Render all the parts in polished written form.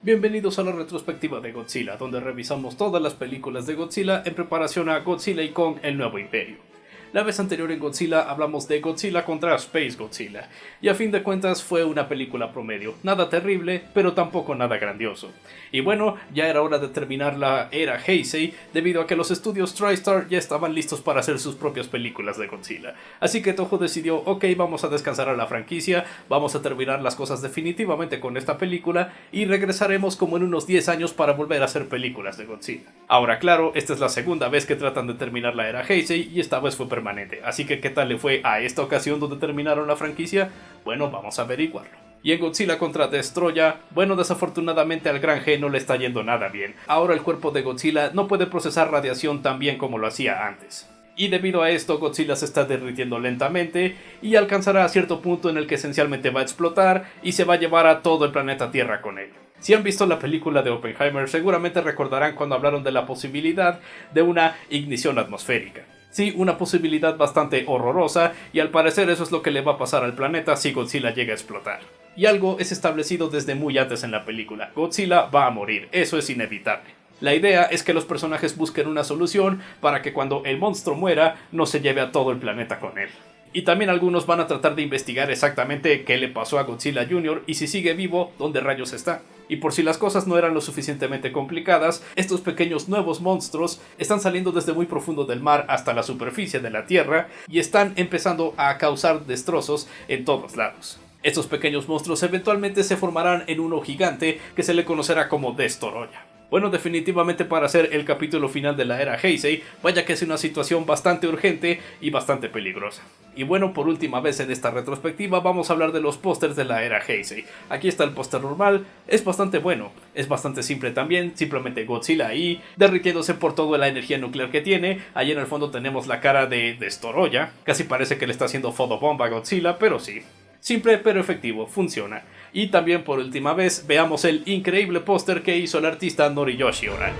Bienvenidos a la retrospectiva de Godzilla, donde revisamos todas las películas de Godzilla en preparación a Godzilla y Kong, el nuevo imperio. La vez anterior en Godzilla hablamos de Godzilla contra Space Godzilla, y a fin de cuentas fue una película promedio, nada terrible, pero tampoco nada grandioso. Y bueno, ya era hora de terminar la era Heisei, debido a que los estudios TriStar ya estaban listos para hacer sus propias películas de Godzilla. Así que Toho decidió, ok, vamos a descansar a la franquicia, vamos a terminar las cosas definitivamente con esta película, y regresaremos como en unos 10 años para volver a hacer películas de Godzilla. Ahora claro, esta es la segunda vez que tratan de terminar la era Heisei, y esta vez fue permanente. Así que ¿qué tal le fue a esta ocasión donde terminaron la franquicia? Bueno, vamos a averiguarlo. Y en Godzilla contra Destoroyah, bueno, desafortunadamente al Gran G no le está yendo nada bien. Ahora el cuerpo de Godzilla no puede procesar radiación tan bien como lo hacía antes. Y debido a esto, Godzilla se está derritiendo lentamente y alcanzará a cierto punto en el que esencialmente va a explotar y se va a llevar a todo el planeta Tierra con él. Si han visto la película de Oppenheimer, seguramente recordarán cuando hablaron de la posibilidad de una ignición atmosférica. Sí, una posibilidad bastante horrorosa, y al parecer eso es lo que le va a pasar al planeta si Godzilla llega a explotar. Y algo es establecido desde muy antes en la película: Godzilla va a morir, eso es inevitable. La idea es que los personajes busquen una solución para que cuando el monstruo muera no se lleve a todo el planeta con él. Y también algunos van a tratar de investigar exactamente qué le pasó a Godzilla Jr. y si sigue vivo, dónde rayos está. Y por si las cosas no eran lo suficientemente complicadas, estos pequeños nuevos monstruos están saliendo desde muy profundo del mar hasta la superficie de la Tierra y están empezando a causar destrozos en todos lados. Estos pequeños monstruos eventualmente se formarán en uno gigante que se le conocerá como Destoroyah. Bueno, definitivamente para hacer el capítulo final de la era Heisei, vaya que es una situación bastante urgente y bastante peligrosa. Y bueno, por última vez en esta retrospectiva vamos a hablar de los pósters de la era Heisei. Aquí está el póster normal, es bastante bueno, es bastante simple también, simplemente Godzilla ahí, derritiéndose por toda la energía nuclear que tiene. Ahí en el fondo tenemos la cara de Destoroyah, casi parece que le está haciendo photobomb a Godzilla, pero sí. Simple pero efectivo, funciona. Y también por última vez veamos el increíble póster que hizo el artista Noriyoshi Orai.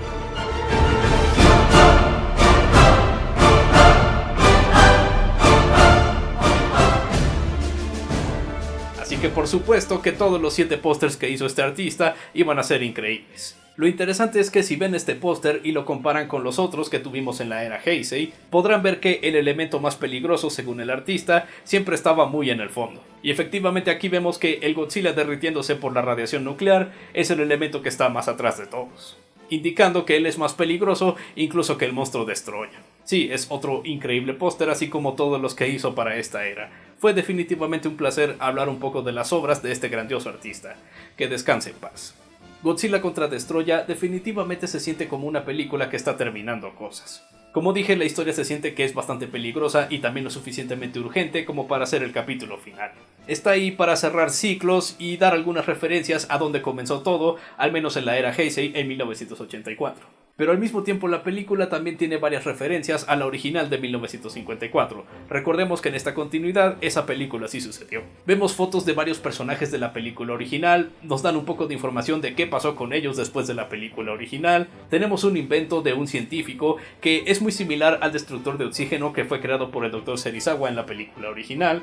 Así que por supuesto que todos los 7 pósters que hizo este artista iban a ser increíbles. Lo interesante es que si ven este póster y lo comparan con los otros que tuvimos en la era Heisei, podrán ver que el elemento más peligroso según el artista siempre estaba muy en el fondo. Y efectivamente aquí vemos que el Godzilla derritiéndose por la radiación nuclear es el elemento que está más atrás de todos, indicando que él es más peligroso incluso que el monstruo Destoroyah. Sí, es otro increíble póster, así como todos los que hizo para esta era. Fue definitivamente un placer hablar un poco de las obras de este grandioso artista. Que descanse en paz. Godzilla contra Destoroyah definitivamente se siente como una película que está terminando cosas. Como dije, la historia se siente que es bastante peligrosa y también lo suficientemente urgente como para hacer el capítulo final. Está ahí para cerrar ciclos y dar algunas referencias a donde comenzó todo, al menos en la era Heisei en 1984. Pero al mismo tiempo la película también tiene varias referencias a la original de 1954. Recordemos que en esta continuidad esa película sí sucedió. Vemos fotos de varios personajes de la película original, nos dan un poco de información de qué pasó con ellos después de la película original. Tenemos un invento de un científico que es muy similar al destructor de oxígeno que fue creado por el Dr. Serizawa en la película original.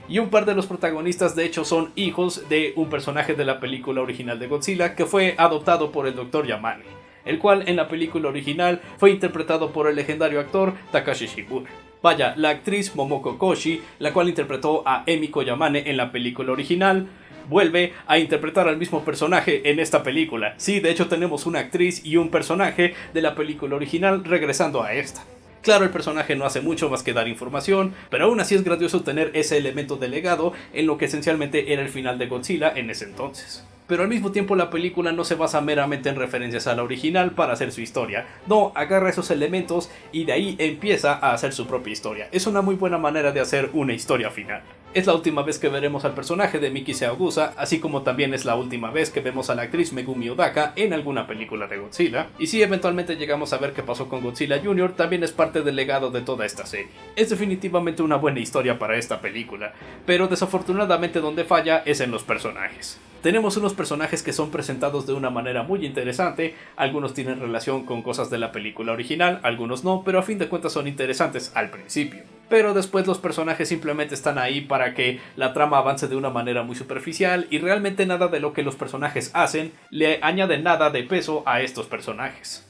Y un par de los protagonistas de hecho son hijos de un personaje de la película original de Godzilla que fue adoptado por el Dr. Yamane, el cual en la película original fue interpretado por el legendario actor Takashi Shibura. Vaya, la actriz Momoko Koshi, la cual interpretó a Emiko Yamane en la película original, vuelve a interpretar al mismo personaje en esta película. Sí, de hecho tenemos una actriz y un personaje de la película original regresando a esta. Claro, el personaje no hace mucho más que dar información, pero aún así es grandioso tener ese elemento de legado en lo que esencialmente era el final de Godzilla en ese entonces. Pero al mismo tiempo la película no se basa meramente en referencias a la original para hacer su historia. No, agarra esos elementos y de ahí empieza a hacer su propia historia. Es una muy buena manera de hacer una historia final. Es la última vez que veremos al personaje de Miki Seogusa, así como también es la última vez que vemos a la actriz Megumi Odaka en alguna película de Godzilla. Y si eventualmente llegamos a ver qué pasó con Godzilla Jr., también es parte del legado de toda esta serie. Es definitivamente una buena historia para esta película, pero desafortunadamente donde falla es en los personajes. Tenemos unos personajes que son presentados de una manera muy interesante, algunos tienen relación con cosas de la película original, algunos no, pero a fin de cuentas son interesantes al principio. pero después los personajes simplemente están ahí para que la trama avance de una manera muy superficial y realmente nada de lo que los personajes hacen le añade nada de peso a estos personajes.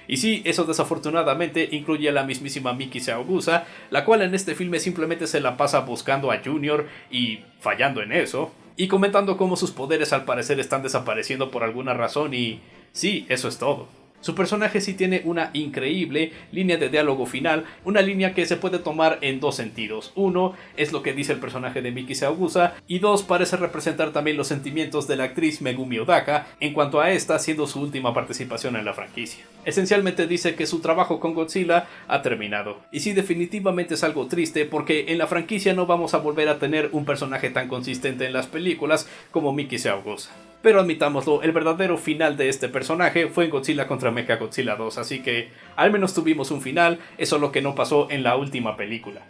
Y sí, eso desafortunadamente incluye a la mismísima Miki Saogusa, la cual en este filme simplemente se la pasa buscando a Junior y fallando en eso, y comentando cómo sus poderes al parecer están desapareciendo por alguna razón y sí, eso es todo. Su personaje sí tiene una increíble línea de diálogo final, una línea que se puede tomar en dos sentidos. Uno, es lo que dice el personaje de Miki Saogusa, y dos, parece representar también los sentimientos de la actriz Megumi Odaka en cuanto a esta siendo su última participación en la franquicia. Esencialmente dice que su trabajo con Godzilla ha terminado. Y sí, definitivamente es algo triste porque en la franquicia no vamos a volver a tener un personaje tan consistente en las películas como Miki Saogusa. Pero admitámoslo, el verdadero final de este personaje fue en Godzilla contra Mechagodzilla 2, así que al menos tuvimos un final, eso es lo que no pasó en la última película.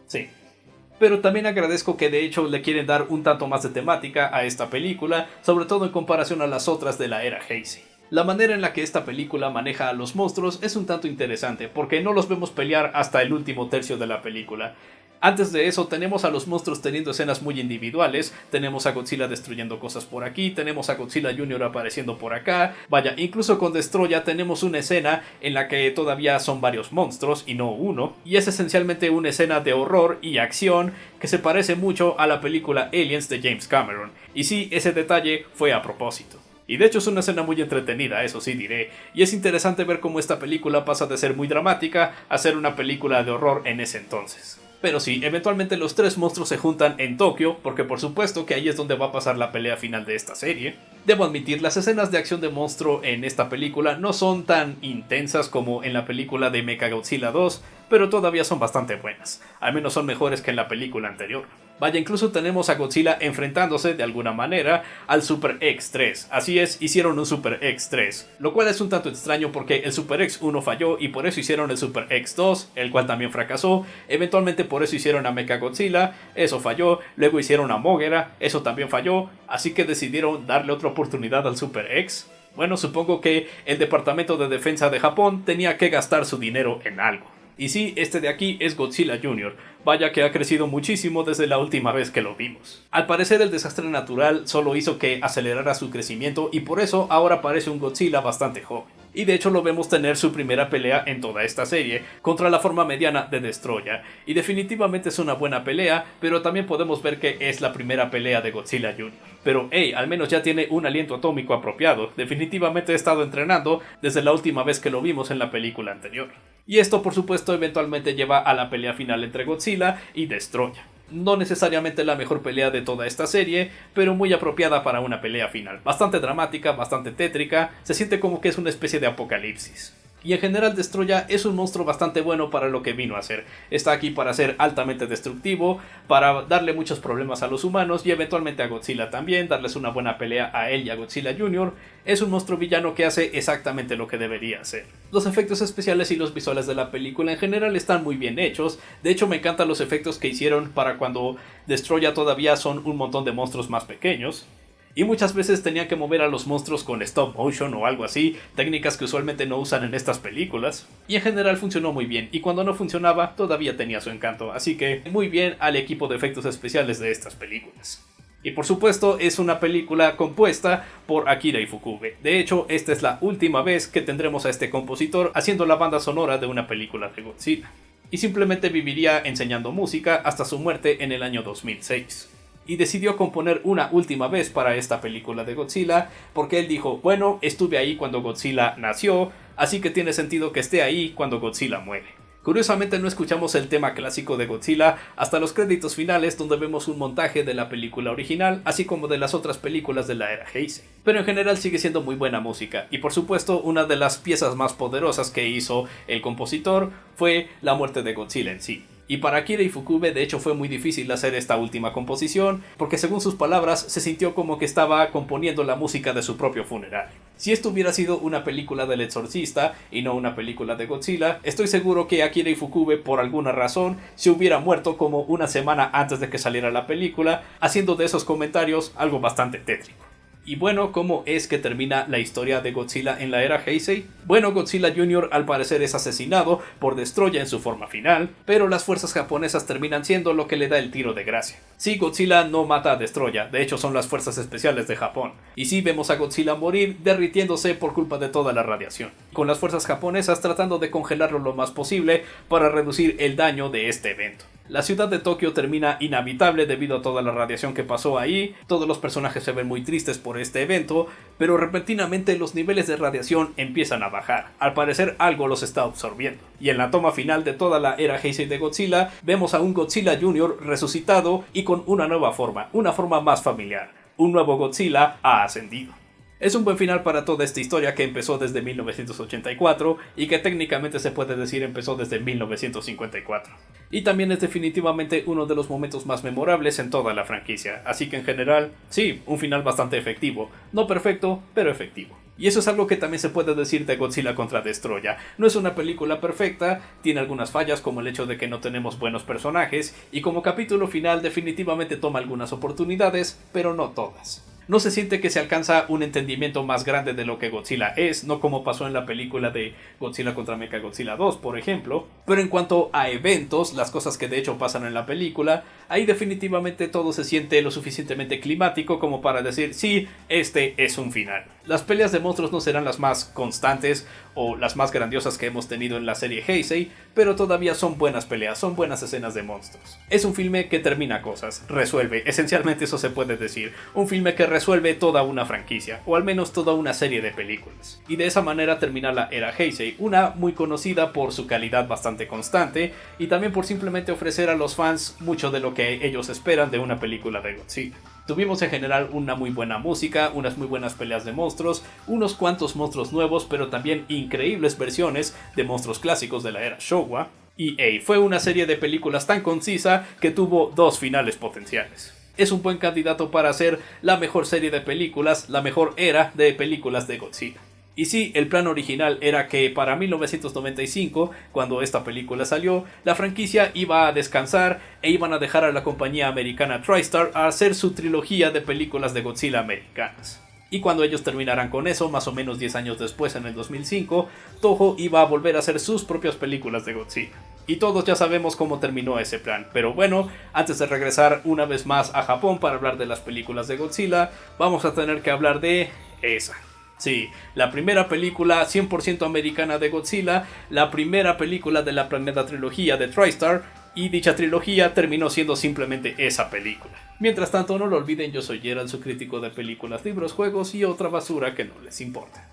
Sí. Pero también agradezco que de hecho le quieren dar un tanto más de temática a esta película, sobre todo en comparación a las otras de la era Heisei. La manera en la que esta película maneja a los monstruos es un tanto interesante, porque no los vemos pelear hasta el último tercio de la película. Antes de eso tenemos a los monstruos teniendo escenas muy individuales, tenemos a Godzilla destruyendo cosas por aquí, tenemos a Godzilla Jr. apareciendo por acá, vaya, incluso con Destroya tenemos una escena en la que todavía son varios monstruos y no uno, y es esencialmente una escena de horror y acción que se parece mucho a la película Aliens de James Cameron, y sí, ese detalle fue a propósito. Y de hecho es una escena muy entretenida, eso sí diré, y es interesante ver cómo esta película pasa de ser muy dramática a ser una película de horror en ese entonces. Pero sí, eventualmente los tres monstruos se juntan en Tokio, porque por supuesto que ahí es donde va a pasar la pelea final de esta serie. Debo admitir, las escenas de acción de monstruo en esta película no son tan intensas como en la película de Mechagodzilla 2, pero todavía son bastante buenas, al menos son mejores que en la película anterior. Vaya, incluso tenemos a Godzilla enfrentándose de alguna manera al Super X3. Así es, hicieron un Super X3, lo cual es un tanto extraño porque el Super X1 falló y por eso hicieron el Super X2, el cual también fracasó. Eventualmente por eso hicieron a Mechagodzilla, eso falló. Luego hicieron a Moguera, eso también falló. Así que decidieron darle otra oportunidad al Super X. Bueno, supongo que el Departamento de Defensa de Japón tenía que gastar su dinero en algo. Y sí, este de aquí es Godzilla Jr. Vaya que ha crecido muchísimo desde la última vez que lo vimos. Al parecer el desastre natural solo hizo que acelerara su crecimiento y por eso ahora parece un Godzilla bastante joven. Y de hecho lo vemos tener su primera pelea en toda esta serie, contra la forma mediana de Destroya. Y definitivamente es una buena pelea, pero también podemos ver que es la primera pelea de Godzilla Jr. Pero hey, al menos ya tiene un aliento atómico apropiado, definitivamente ha estado entrenando desde la última vez que lo vimos en la película anterior. Y esto por supuesto eventualmente lleva a la pelea final entre Godzilla y Destroya. No necesariamente la mejor pelea de toda esta serie, pero muy apropiada para una pelea final. Bastante dramática, bastante tétrica, se siente como que es una especie de apocalipsis. Y en general Destroya es un monstruo bastante bueno para lo que vino a ser. Está aquí para ser altamente destructivo, para darle muchos problemas a los humanos y eventualmente a Godzilla también, darles una buena pelea a él y a Godzilla Jr. Es un monstruo villano que hace exactamente lo que debería hacer. Los efectos especiales y los visuales de la película en general están muy bien hechos. De hecho me encantan los efectos que hicieron para cuando Destroya todavía son un montón de monstruos más pequeños. Y muchas veces tenían que mover a los monstruos con stop motion o algo así, técnicas que usualmente no usan en estas películas. Y en general funcionó muy bien, y cuando no funcionaba todavía tenía su encanto, así que muy bien al equipo de efectos especiales de estas películas. Y por supuesto es una película compuesta por Akira Ifukube. De hecho, esta es la última vez que tendremos a este compositor haciendo la banda sonora de una película de Godzilla. Y simplemente viviría enseñando música hasta su muerte en el año 2006. Y decidió componer una última vez para esta película de Godzilla, porque él dijo, bueno, estuve ahí cuando Godzilla nació, así que tiene sentido que esté ahí cuando Godzilla muere. Curiosamente no escuchamos el tema clásico de Godzilla hasta los créditos finales, donde vemos un montaje de la película original, así como de las otras películas de la era Heisei. Pero en general sigue siendo muy buena música, y por supuesto una de las piezas más poderosas que hizo el compositor fue la muerte de Godzilla en sí. Y para Akira Ifukube de hecho fue muy difícil hacer esta última composición, porque según sus palabras se sintió como que estaba componiendo la música de su propio funeral. Si esto hubiera sido una película del Exorcista y no una película de Godzilla, estoy seguro que Akira Ifukube por alguna razón se hubiera muerto como una semana antes de que saliera la película, haciendo de esos comentarios algo bastante tétrico. Y bueno, ¿cómo es que termina la historia de Godzilla en la era Heisei? Bueno, Godzilla Jr. al parecer es asesinado por Destoroyah en su forma final, pero las fuerzas japonesas terminan siendo lo que le da el tiro de gracia. Sí, Godzilla no mata a Destoroyah, de hecho son las fuerzas especiales de Japón. Y sí vemos a Godzilla morir derritiéndose por culpa de toda la radiación, con las fuerzas japonesas tratando de congelarlo lo más posible para reducir el daño de este evento. La ciudad de Tokio termina inhabitable debido a toda la radiación que pasó ahí, todos los personajes se ven muy tristes por este evento, pero repentinamente los niveles de radiación empiezan a bajar, al parecer algo los está absorbiendo. Y en la toma final de toda la era Heisei de Godzilla, vemos a un Godzilla Jr. resucitado y con una nueva forma, una forma más familiar. Un nuevo Godzilla ha ascendido. Es un buen final para toda esta historia que empezó desde 1984 y que técnicamente se puede decir empezó desde 1954. Y también es definitivamente uno de los momentos más memorables en toda la franquicia, así que en general, sí, un final bastante efectivo. No perfecto, pero efectivo. Y eso es algo que también se puede decir de Godzilla contra Destoroyah. No es una película perfecta, tiene algunas fallas como el hecho de que no tenemos buenos personajes, y como capítulo final definitivamente toma algunas oportunidades, pero no todas. No se siente que se alcanza un entendimiento más grande de lo que Godzilla es, no como pasó en la película de Godzilla contra Mechagodzilla 2, por ejemplo. Pero en cuanto a eventos, las cosas que de hecho pasan en la película, ahí definitivamente todo se siente lo suficientemente climático como para decir, sí, este es un final. Las peleas de monstruos no serán las más constantes o las más grandiosas que hemos tenido en la serie Heisei, pero todavía son buenas peleas, son buenas escenas de monstruos. Es un filme que termina cosas, resuelve, esencialmente eso se puede decir, un filme que resuelve toda una franquicia, o al menos toda una serie de películas. Y de esa manera termina la era Heisei, una muy conocida por su calidad bastante constante, y también por simplemente ofrecer a los fans mucho de lo que ellos esperan de una película de Godzilla. Tuvimos en general una muy buena música, unas muy buenas peleas de monstruos, unos cuantos monstruos nuevos, pero también increíbles versiones de monstruos clásicos de la era Showa. Y fue una serie de películas tan concisa que tuvo dos finales potenciales. Es un buen candidato para hacer la mejor serie de películas, la mejor era de películas de Godzilla. Y sí, el plan original era que para 1995, cuando esta película salió, la franquicia iba a descansar e iban a dejar a la compañía americana TriStar a hacer su trilogía de películas de Godzilla americanas. Y cuando ellos terminaran con eso, más o menos 10 años después, en el 2005, Toho iba a volver a hacer sus propias películas de Godzilla. Y todos ya sabemos cómo terminó ese plan, pero bueno, antes de regresar una vez más a Japón para hablar de las películas de Godzilla, vamos a tener que hablar de esa. Sí, la primera película 100% americana de Godzilla, la primera película de la planeada trilogía de TriStar, y dicha trilogía terminó siendo simplemente esa película. Mientras tanto, no lo olviden, yo soy Gerald, su crítico de películas, libros, juegos y otra basura que no les importa.